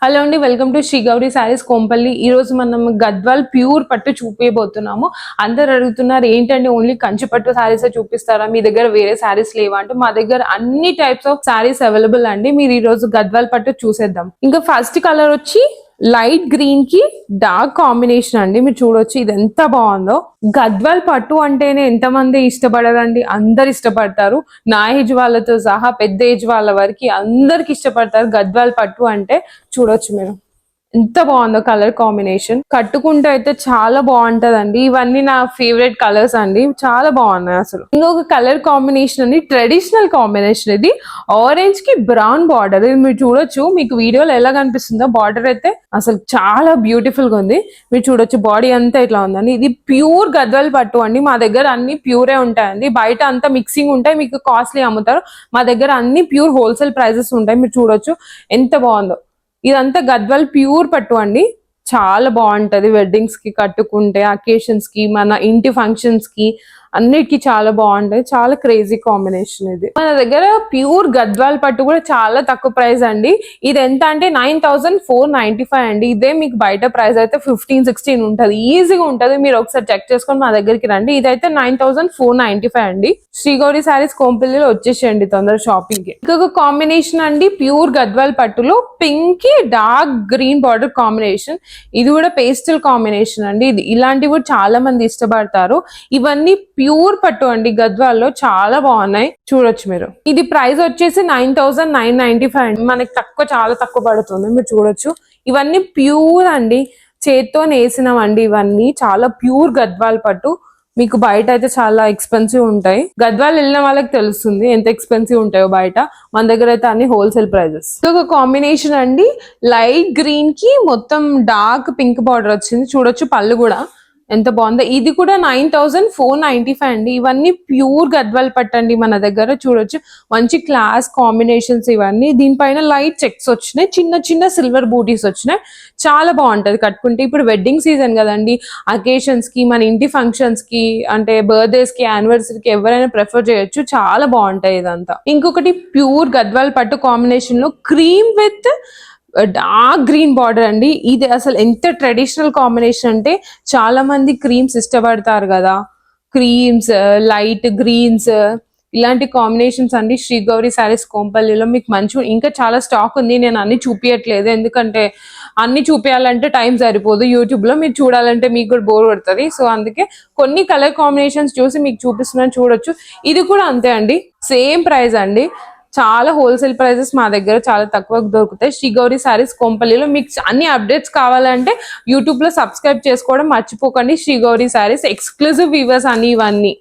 Hello అండి, welcome to Shri Gauri saris Kompally. ఈ రోజు మనం గద్వాల్ ప్యూర్ పట్టు చూపించబోతున్నాము. అందరు అడుగుతున్నారు ఏంటంటే ఓన్లీ కంచి పట్టు శారీస్ చూపిస్తారా, మీ దగ్గర వేరే శారీస్ లేవా అంటే మా దగ్గర అన్ని టైప్స్ ఆఫ్ శారీస్ అవైలబుల్ అండి. మీరు ఈ రోజు గద్వాల్ పట్టు చూసేద్దాం. ఇంకా ఫస్ట్ కలర్ వచ్చి లైట్ గ్రీన్ కి డార్క్ కాంబినేషన్ అండి. మీరు చూడొచ్చు ఇది ఎంత బాగుందో. గద్వాల్ పట్టు అంటేనే ఎంతమంది ఇష్టపడరండి, అందరు ఇష్టపడతారు. నా ఏజ్ వాళ్ళతో సహా పెద్ద ఏజ్ వాళ్ళ వరకు అందరికి ఇష్టపడతారు గద్వాల్ పట్టు అంటే. చూడొచ్చు మీరు ఎంత బాగుందో కలర్ కాంబినేషన్. కట్టుకుంటే అయితే చాలా బాగుంటదండి. ఇవన్నీ నా ఫేవరెట్ కలర్స్ అండి, చాలా బాగున్నాయి అసలు. ఇంకొక కలర్ కాంబినేషన్ అండి, ట్రెడిషనల్ కాంబినేషన్. ఇది ఆరెంజ్ కి బ్రౌన్ బార్డర్. ఇది మీరు చూడొచ్చు, మీకు వీడియోలో ఎలా కనిపిస్తుందో బార్డర్ అయితే అసలు చాలా బ్యూటిఫుల్ గా ఉంది. మీరు చూడొచ్చు బాడీ అంతా ఇట్లా ఉందండి. ఇది ప్యూర్ గద్వాల్ పట్టు అండి. మా దగ్గర అన్ని ప్యూరే ఉంటాయండి. బయట అంతా మిక్సింగ్ ఉంటాయి, మీకు కాస్ట్లీ అమ్ముతారు. మా దగ్గర అన్ని ప్యూర్ హోల్సేల్ ప్రైజెస్ ఉంటాయి. మీరు చూడొచ్చు ఎంత బాగుందో. ఇదంతా గద్వాల్ ప్యూర్ పట్టు అండి, చాలా బాగుంటది. వెడ్డింగ్స్ కి కట్టుకుంటే, అకేషన్స్ కి, మన ఇంటి ఫంక్షన్స్ కి అన్నిటికీ చాలా బాగుంటది. చాలా క్రేజీ కాంబినేషన్ ఇది. మన దగ్గర ప్యూర్ గద్వాల్ పట్టు కూడా చాలా తక్కువ ప్రైస్ అండి. ఇది ఎంత అంటే 9495 అండి. ఇదే మీకు బయట ప్రైస్ అయితే 15-16 ఉంటది, ఈజీగా ఉంటది. మీరు ఒకసారి చెక్ చేసుకొని మా దగ్గరికి రండి. ఇదైతే 9495 అండి. శ్రీ గౌరీ శారీస్ కొంపల్లిలో వచ్చేసేయండి తొందర షాపింగ్ కి. ఇంకొక కాంబినేషన్ అండి, ప్యూర్ గద్వాల్ పట్టులో పింక్ కి డార్క్ గ్రీన్ బార్డర్ కాంబినేషన్. ఇది కూడా పేస్టల్ కాంబినేషన్ అండి. ఇది ఇలాంటివి కూడా చాలా మంది ఇష్టపడతారు. ఇవన్నీ ప్యూర్ పట్టు అండి, గద్వాల్లో చాలా బాగున్నాయి. చూడొచ్చు మీరు. ఇది ప్రైస్ వచ్చేసి 9995 అండి. మనకి చాలా తక్కువ పడుతుంది. మీరు చూడొచ్చు ఇవన్నీ ప్యూర్ అండి, చేత్తో నేసినవండి. ఇవన్నీ చాలా ప్యూర్ గద్వాల్ పట్టు. మీకు బయట అయితే చాలా ఎక్స్పెన్సివ్ ఉంటాయి. గద్వాల్ వెళ్ళిన వాళ్ళకి తెలుస్తుంది ఎంత ఎక్స్పెన్సివ్ ఉంటాయో బయట. మన దగ్గర అయితే అన్ని హోల్సేల్ ప్రైజెస్. ఒక కాంబినేషన్ అండి, లైట్ గ్రీన్ కి మొత్తం డార్క్ పింక్ బార్డర్ వచ్చింది. చూడొచ్చు పళ్ళు కూడా ఎంత బాగుందో. ఇది కూడా 9495 అండి. ఇవన్నీ ప్యూర్ గద్వాల్ పట్టండి మన దగ్గర. చూడొచ్చు మంచి క్లాస్ కాంబినేషన్స్ ఇవన్నీ. దీనిపైన లైట్ చెక్స్ వచ్చినాయి, చిన్న చిన్న సిల్వర్ బూటీస్ వచ్చినాయి. చాలా బాగుంటది కట్టుకుంటే. ఇప్పుడు వెడ్డింగ్ సీజన్ కదండి, అకేషన్స్ కి, మన ఇంటి ఫంక్షన్స్ కి, అంటే బర్త్డేస్ కి, యానివర్సరీకి ఎవరైనా ప్రిఫర్ చేయొచ్చు. చాలా బాగుంటాయి ఇదంతా. ఇంకొకటి ప్యూర్ గద్వాల్ పట్టు కాంబినేషన్ లో cream with dark green border అండి. ఇది అసలు ఎంత ట్రెడిషనల్ కాంబినేషన్ అంటే, చాలా మంది క్రీమ్స్ ఇష్టపడతారు కదా, క్రీమ్స్, లైట్ గ్రీన్స్, ఇలాంటి కాంబినేషన్స్ అండి. శ్రీ గౌరీ శారీస్ కొంపల్లిలో మీకు మంచి ఇంకా చాలా స్టాక్ ఉంది. నేను అన్ని చూపించట్లేదు, ఎందుకంటే అన్ని చూపించాలంటే టైం సరిపోదు. యూట్యూబ్ లో మీరు చూడాలంటే మీకు కూడా బోర్ పడుతుంది. సో అందుకే కొన్ని కలర్ కాంబినేషన్స్ చూసి మీకు చూపిస్తున్నాను. చూడొచ్చు ఇది కూడా అంతే అండి, సేమ్ ప్రైస్ అండి. చాలా హోల్సేల్ ప్రైజెస్ మా దగ్గర చాలా తక్కువ దొరుకుతాయి. శ్రీ గౌరీ శారీస్ కొంపల్లిలో మీకు అన్ని అప్డేట్స్ కావాలంటే యూట్యూబ్ లో సబ్స్క్రైబ్ చేసుకోవడం మర్చిపోకండి. శ్రీ గౌరీ శారీస్ ఎక్స్క్లూజివ్ వ్యూవర్స్ అని ఇవన్నీ.